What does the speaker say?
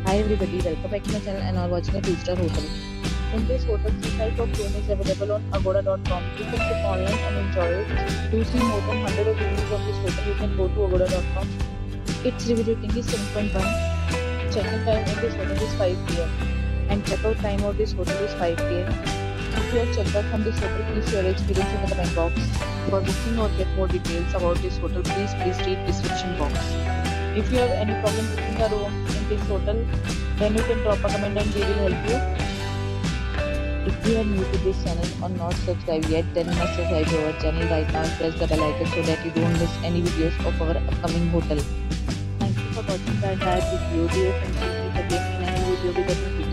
Hi everybody, welcome back to my channel and are watching a 2-star hotel. In this hotel, the type of room is available on agoda.com. You can book online and enjoy it. To see more than 100 of reviews of this hotel, you can go to agoda.com. Its review rating is 7.1. Check-in time in this hotel is 5 p.m. and check-out time of this hotel is 5 p.m. If you have checked out from this hotel, please share your experience in the comment box. For booking or get more details about this hotel, please read description box. If you have any problem booking a room in this hotel, then you can drop a comment and we will help you. If you are new to this channel or not subscribed yet, then must subscribe to our channel right now and press the bell icon so that you don't miss any videos of our upcoming hotel. Thank you for watching the entire video. Dear friends, we'll meet again in a new video with a new video.